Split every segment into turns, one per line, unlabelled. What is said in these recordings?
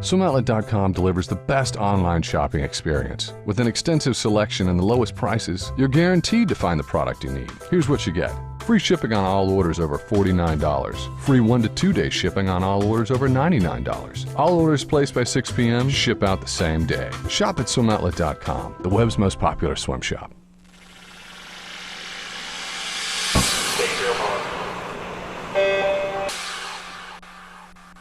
SwimOutlet.com delivers the best online shopping experience. With an extensive selection and the lowest prices, you're guaranteed to find the product you need. Here's what you get. Free shipping on all orders over $49. Free 1 to 2 day shipping on all orders over $99. All orders placed by 6 p.m. ship out the same day. Shop at SwimOutlet.com, the web's most popular swim shop.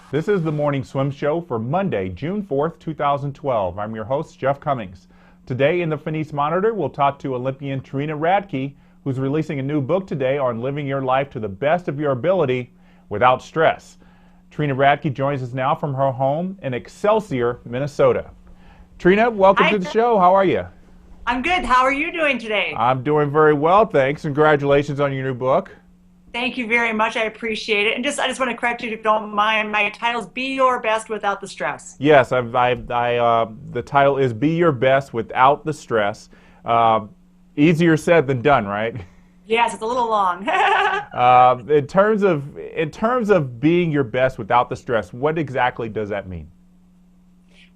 This is the Morning Swim Show for Monday, June 4th, 2012. I'm your host, Jeff Cummings. Today in the Finis Monitor, we'll talk to Olympian Trina Radke, who's releasing a new book today on living your life to the best of your ability without stress. Trina Radke joins us now from her home in Excelsior, Minnesota. Trina, welcome to the show. How are you?
I'm good. How are you doing today?
I'm doing very well, thanks. Congratulations on your new book.
Thank you very much. I appreciate it. And I just want to correct you if you don't mind. My title is Be Your Best Without the Stress.
Yes, the title is Be Your Best Without the Stress. Easier said than done, right?
Yes, it's a little long.
In terms of being your best without the stress, what exactly does that mean?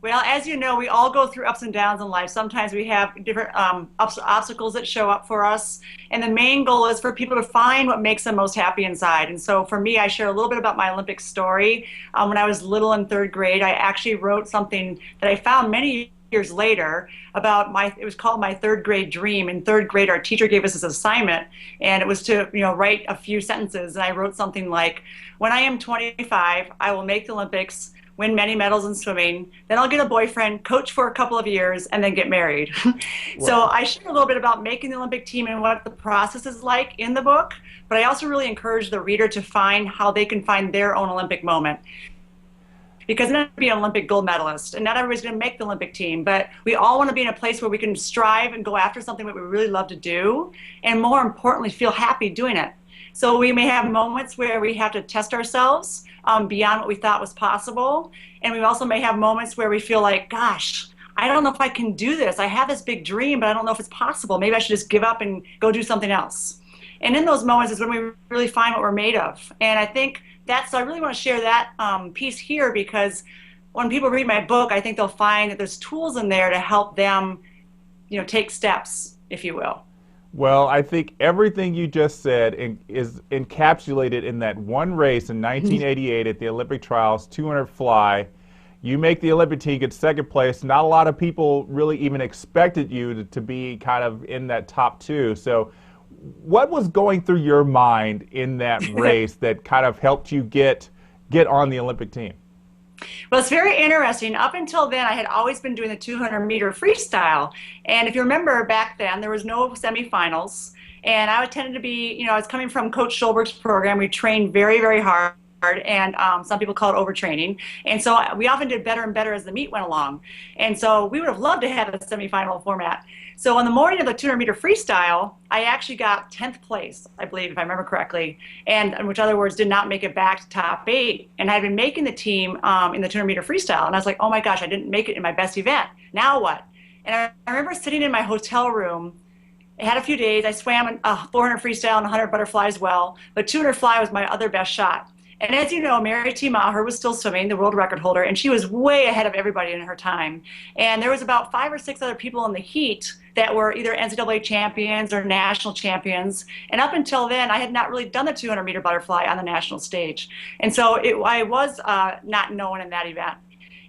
Well, as you know, we all go through ups and downs in life. Sometimes we have different obstacles that show up for us. And the main goal is for people to find what makes them most happy inside. And so for me, I share a little bit about my Olympic story. When I was little in third grade, I actually wrote something that I found many years later about it was called My Third Grade Dream. In third grade, our teacher gave us this assignment, and it was to write a few sentences. And I wrote something like, when I am 25, I will make the Olympics, win many medals in swimming, then I'll get a boyfriend, coach for a couple of years, and then get married. So I share a little bit about making the Olympic team and what the process is like in the book, but I also really encourage the reader to find how they can find their own Olympic moment. Because I'm not going to be an Olympic gold medalist, and not everybody's going to make the Olympic team, but we all want to be in a place where we can strive and go after something that we really love to do, and more importantly, feel happy doing it. So we may have moments where we have to test ourselves beyond what we thought was possible. And we also may have moments where we feel like, gosh, I don't know if I can do this. I have this big dream, but I don't know if it's possible. Maybe I should just give up and go do something else. And in those moments is when we really find what we're made of. And I think so I really want to share that piece here, because when people read my book, I think they'll find that there's tools in there to help them, take steps, if you will.
Well, I think everything you just said is encapsulated in that one race in 1988 at the Olympic trials, 200 fly. You make the Olympic team, get second place. Not a lot of people really even expected you to be kind of in that top two. So what was going through your mind in that race that kind of helped you get on the Olympic team?
Well, it's very interesting. Up until then, I had always been doing the 200-meter freestyle. And if you remember back then, there was no semifinals. And I tended to be, I was coming from Coach Schulberg's program. We trained very, very hard. And some people call it overtraining. And so we often did better and better as the meet went along. And so we would have loved to have a semifinal format. So on the morning of the 200-meter freestyle, I actually got 10th place, I believe, if I remember correctly, and in which other words, did not make it back to top 8. And I had been making the team in the 200-meter freestyle, and I was like, oh my gosh, I didn't make it in my best event. Now what? And I remember sitting in my hotel room. I had a few days. I swam 400 freestyle and 100 butterfly as well, but 200 fly was my other best shot. And as you know, Mary T. Maher was still swimming, the world record holder, and she was way ahead of everybody in her time. And there was about 5 or 6 other people in the heat that were either NCAA champions or national champions. And up until then, I had not really done the 200-meter butterfly on the national stage. And so I was not known in that event.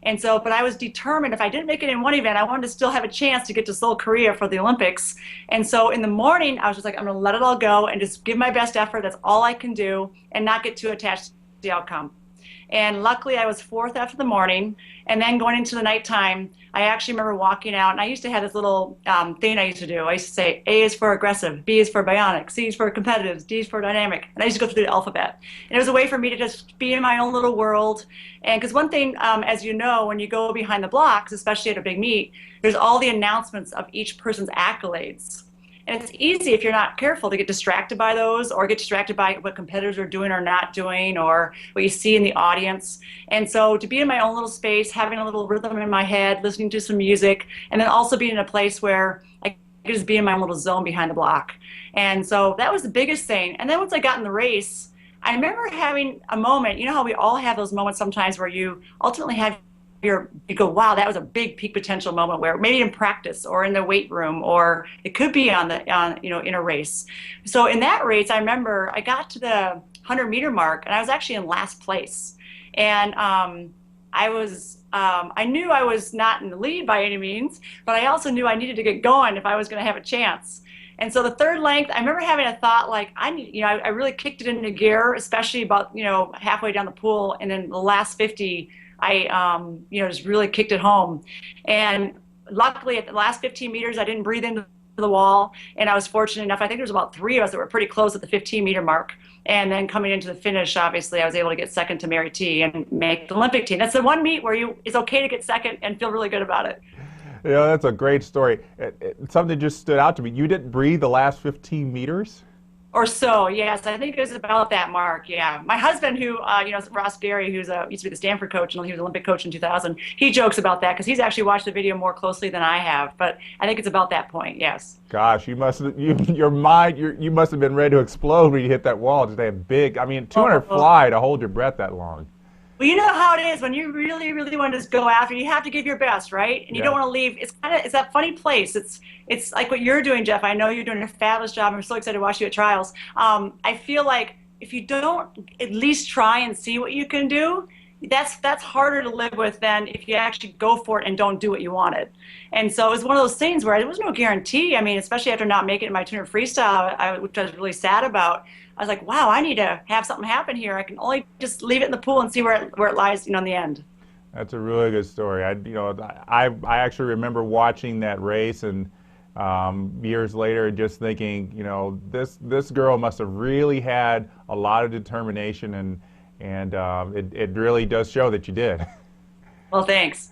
And so, but I was determined if I didn't make it in one event, I wanted to still have a chance to get to Seoul, Korea for the Olympics. And so in the morning, I was just like, I'm going to let it all go and just give my best effort. That's all I can do, and not get too attached to the outcome. And luckily, I was 4th after the morning. And then going into the nighttime, I actually remember walking out, and I used to have this little thing I used to do. I used to say, A is for aggressive, B is for bionic, C is for competitive, D is for dynamic. And I used to go through the alphabet. And it was a way for me to just be in my own little world. And because one thing, as you know, when you go behind the blocks, especially at a big meet, there's all the announcements of each person's accolades. And it's easy if you're not careful to get distracted by those, or get distracted by what competitors are doing or not doing, or what you see in the audience. And so to be in my own little space, having a little rhythm in my head, listening to some music, and then also being in a place where I could just be in my own little zone behind the block. And so that was the biggest thing. And then once I got in the race, I remember having a moment, you know how we all have those moments sometimes where you ultimately have you go, wow, that was a big peak potential moment, where maybe in practice or in the weight room, or it could be in a race. So in that race, I remember I got to the 100-meter mark, and I was actually in last place. And I knew I was not in the lead by any means, but I also knew I needed to get going if I was going to have a chance. And so the third length, I remember having a thought like, I really kicked it into gear, especially about, halfway down the pool. And then the last 50, I, just really kicked it home. And luckily at the last 15 meters, I didn't breathe into the wall. And I was fortunate enough, I think there was about 3 of us that were pretty close at the 15-meter mark. And then coming into the finish, obviously, I was able to get second to Mary T and make the Olympic team. That's the one meet where it's okay to get second and feel really good about it.
That's a great story. Something just stood out to me. You didn't breathe the last 15 meters?
Or so, yes. I think it was about that mark, yeah. My husband, who, Ross Berry, who's used to be the Stanford coach, and he was Olympic coach in 2000, he jokes about that because he's actually watched the video more closely than I have. But I think it's about that point, yes.
Gosh, you must have been ready to explode when you hit that wall. Just a big, 200 fly to hold your breath that long.
Well, you know how it is when you really, really want to just go after. You have to give your best, right? And you don't want to leave. It's that funny place. It's like what you're doing, Jeff. I know you're doing a fabulous job. I'm so excited to watch you at trials. I feel like if you don't at least try and see what you can do, that's harder to live with than if you actually go for it and don't do what you wanted. And so it was one of those things where there was no guarantee. Especially after not making it in my 200 freestyle, which I was really sad about. I was like, wow, I need to have something happen here. I can only just leave it in the pool and see where it lies, in the end.
That's a really good story. I actually remember watching that race, and years later just thinking, this girl must have really had a lot of determination, and it really does show that you did.
Well, thanks.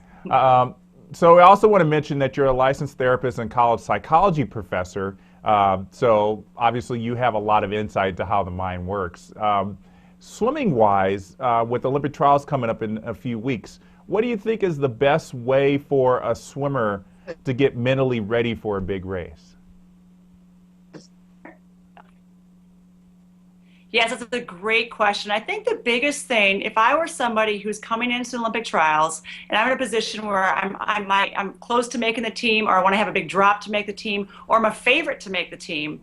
So I also want to mention that you're a licensed therapist and college psychology professor. So obviously you have a lot of insight to how the mind works. Swimming-wise, with Olympic trials coming up in a few weeks, what do you think is the best way for a swimmer to get mentally ready for a big race?
Yes, that's a great question. I think the biggest thing, if I were somebody who's coming into Olympic trials and I'm in a position where I'm close to making the team, or I want to have a big drop to make the team, or I'm a favorite to make the team,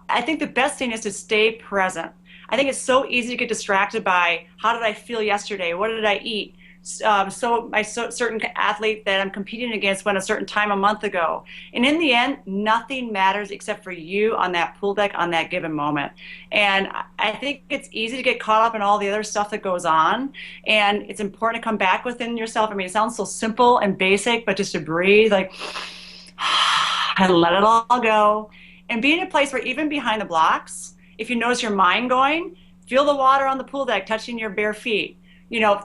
I think the best thing is to stay present. I think it's so easy to get distracted by how did I feel yesterday? What did I eat? Certain athlete that I'm competing against went a certain time a month ago. And in the end, nothing matters except for you on that pool deck on that given moment. And I think it's easy to get caught up in all the other stuff that goes on. And it's important to come back within yourself. It sounds so simple and basic, but just to breathe, like, and let it all go. And be in a place where even behind the blocks, if you notice your mind going, feel the water on the pool deck touching your bare feet.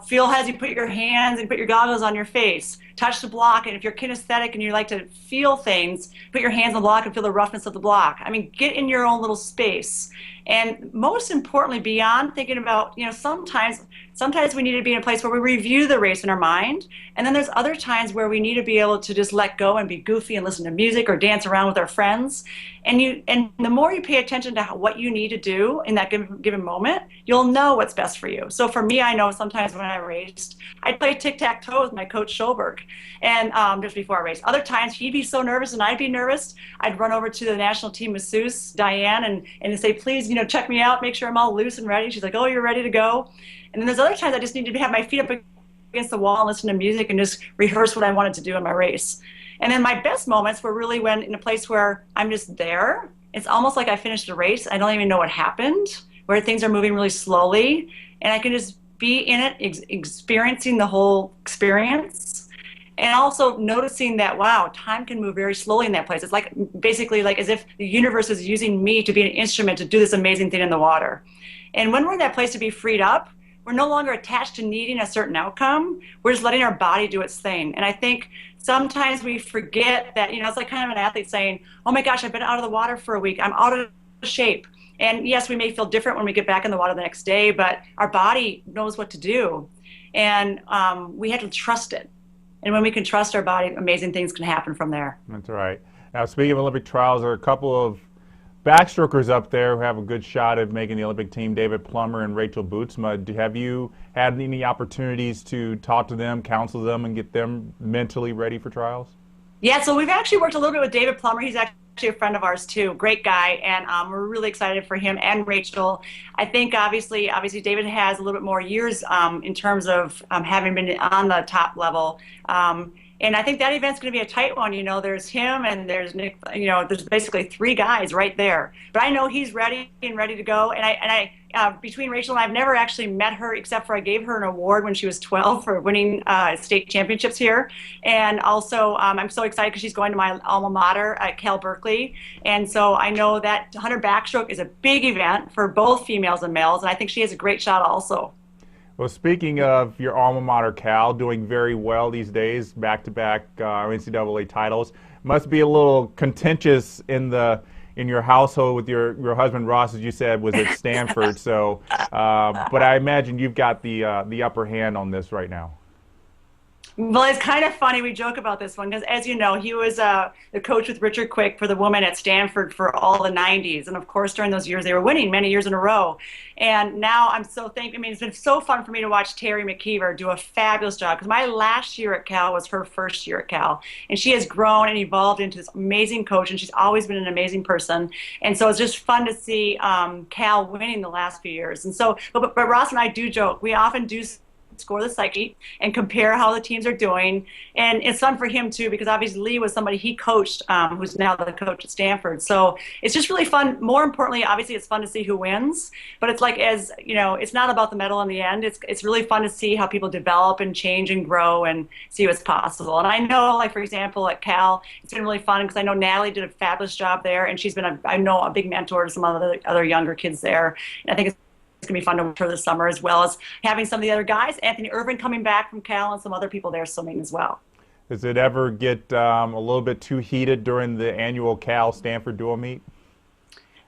Feel as you put your hands and put your goggles on your face, touch the block, and if you're kinesthetic and you like to feel things, put your hands on the block and feel the roughness of the block. Get in your own little space. And most importantly, beyond thinking about, sometimes we need to be in a place where we review the race in our mind, and then there's other times where we need to be able to just let go and be goofy and listen to music or dance around with our friends. And the more you pay attention to what you need to do in that given moment, you'll know what's best for you. So for me, I know sometimes when I raced, I'd play tic-tac-toe with my coach Schulberg, and just before I raced. Other times he'd be so nervous and I'd be nervous, I'd run over to the national team masseuse, Diane, and say, please, check me out, make sure I'm all loose and ready. She's like, oh, you're ready to go. And then there's other times I just need to have my feet up against the wall and listen to music and just rehearse what I wanted to do in my race. And then my best moments were really when in a place where I'm just there. It's almost like I finished a race. I don't even know what happened, where things are moving really slowly. And I can just be in it, experiencing the whole experience. And also noticing that, wow, time can move very slowly in that place. It's like basically like as if the universe is using me to be an instrument to do this amazing thing in the water. And when we're in that place to be freed up, we're no longer attached to needing a certain outcome. We're just letting our body do its thing. And I think sometimes we forget that, it's like kind of an athlete saying, oh my gosh, I've been out of the water for a week. I'm out of shape. And yes, we may feel different when we get back in the water the next day, but our body knows what to do. And we have to trust it. And when we can trust our body, amazing things can happen from there.
That's right. Now, speaking of Olympic trials, there are a couple of backstrokers up there who have a good shot at making the Olympic team, David Plummer and Rachel Bootsma. Have you had any opportunities to talk to them, counsel them, and get them mentally ready for trials?
Yeah, so we've actually worked a little bit with David Plummer. He's actually a friend of ours too, great guy, and we're really excited for him and Rachel. I think obviously David has a little bit more years in terms of having been on the top level. And I think that event's going to be a tight one. You know, there's him and there's Nick. You know, there's basically three guys right there. But I know he's ready and ready to go. And I between Rachel and I've never actually met her, except for I gave her an award when she was 12 for winning state championships here. And also, I'm so excited because she's going to my alma mater at Cal Berkeley. And so I know that 100 backstroke is a big event for both females and males. And I think she has a great shot also.
Well, speaking of your alma mater, Cal, doing very well these days, back-to-back NCAA titles, must be a little contentious in your household with your husband Ross, as you said, was at Stanford. So, but I imagine you've got the upper hand on this right now.
Well, it's kind of funny. We joke about this one because, as you know, he was the coach with Richard Quick for the women at Stanford for all the 90s. And, of course, during those years, they were winning many years in a row. And now I'm so thankful. I mean, it's been so fun for me to watch Terry McKeever do a fabulous job because my last year at Cal was her first year at Cal. And she has grown and evolved into this amazing coach, and she's always been an amazing person. And so it's just fun to see Cal winning the last few years. And so, but Ross and I do joke. We often do score the psyche and compare how the teams are doing, and it's fun for him too because obviously Lee was somebody he coached who's now the coach at Stanford. So it's just really fun. More importantly, obviously it's fun to see who wins, but it's like, as you know, it's not about the medal in the end. It's really fun to see how people develop and change and grow and see what's possible. And I know, like, for example, at Cal, it's been really fun because I know Natalie did a fabulous job there, and she's been I know a big mentor to some other younger kids there. And I think it's going to be fun to watch her this summer, as well as having some of the other guys. Anthony Irvin coming back from Cal and some other people there swimming as well.
Does it ever get a little bit too heated during the annual Cal-Stanford dual meet?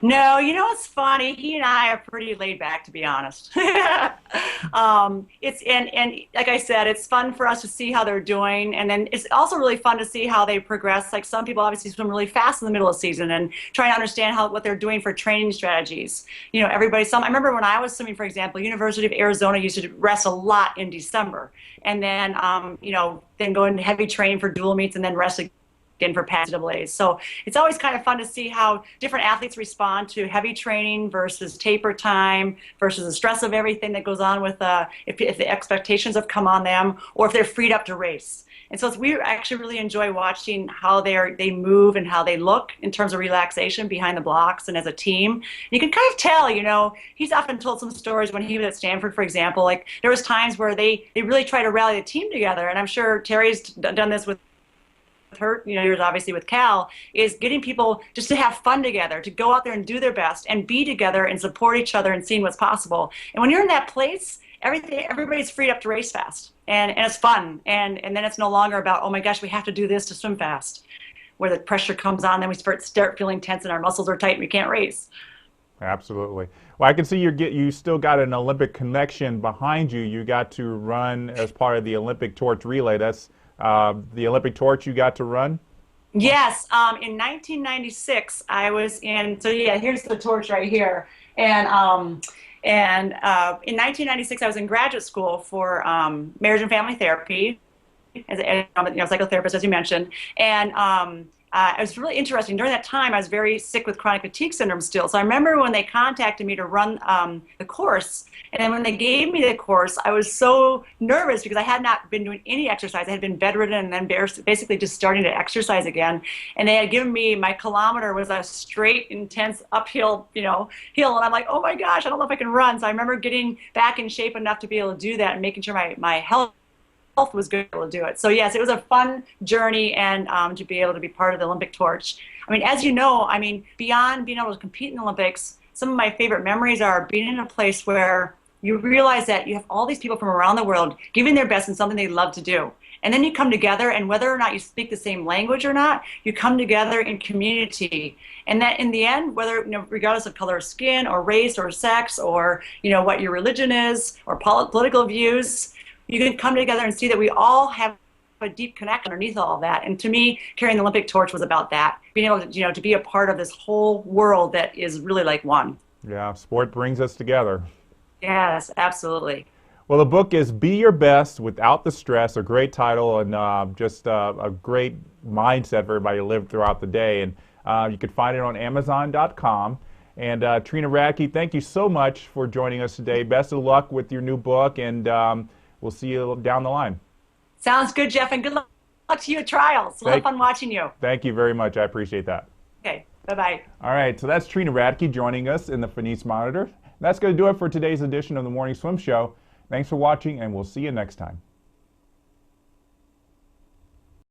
No, you know, it's funny. He and I are pretty laid back, to be honest. It's and like I said, it's fun for us to see how they're doing, and then it's also really fun to see how they progress. Like, some people obviously swim really fast in the middle of the season, and trying to understand what they're doing for training strategies. You know, I remember when I was swimming, for example, University of Arizona used to rest a lot in December, and then you know, then go into heavy training for dual meets, and then rest again for NCAAs. So it's always kind of fun to see how different athletes respond to heavy training versus taper time versus the stress of everything that goes on with if the expectations have come on them, or if they're freed up to race. And so we actually really enjoy watching how they move and how they look in terms of relaxation behind the blocks and as a team. You can kind of tell, you know, he's often told some stories when he was at Stanford, for example, like there was times where they really try to rally the team together. And I'm sure Terry's done this with her, you know, years obviously with Cal, is getting people just to have fun together, to go out there and do their best and be together and support each other and seeing what's possible. And when you're in that place, everybody's freed up to race fast, and it's fun, and then it's no longer about, oh my gosh, we have to do this to swim fast, where the pressure comes on, then we start feeling tense and our muscles are tight and we can't race.
Absolutely. Well, I can see you still got an Olympic connection behind you. You got to run as part of the Olympic torch relay. That's the Olympic torch you got to run?
Yes. In 1996, I was in, so yeah, here's the torch right here. And in 1996, I was in graduate school for marriage and family therapy as a psychotherapist, as you mentioned. And it was really interesting. During that time, I was very sick with chronic fatigue syndrome still. So I remember when they contacted me to run the course, and then when they gave me the course, I was so nervous because I had not been doing any exercise. I had been bedridden and then basically just starting to exercise again. And they had given me, my kilometer was a straight, intense uphill, hill. And I'm like, oh my gosh, I don't know if I can run. So I remember getting back in shape enough to be able to do that and making sure my health was good to do it. So yes, it was a fun journey, and to be able to be part of the Olympic torch. I mean, as you know, beyond being able to compete in the Olympics, some of my favorite memories are being in a place where you realize that you have all these people from around the world giving their best in something they love to do. And then you come together, and whether or not you speak the same language or not, you come together in community. And that in the end, whether, regardless of color of skin or race or sex or, what your religion is or political views, you can come together and see that we all have a deep connect underneath all of that. And to me, carrying the Olympic torch was about that, being able to, to be a part of this whole world that is really like one.
Yeah, sport brings us together.
Yes, absolutely.
Well, the book is Be Your Best Without the Stress, a great title and just a great mindset for everybody to live throughout the day. And you can find it on Amazon.com. And Trina Radke, thank you so much for joining us today. Best of luck with your new book, and we'll see you down the line.
Sounds good, Jeff, and good luck to you at trials. We'll have fun watching you.
Thank you very much. I appreciate that.
Okay, bye-bye.
All right, so that's Trina Radke joining us in the Finis Monitor. That's going to do it for today's edition of the Morning Swim Show. Thanks for watching, and we'll see you next time.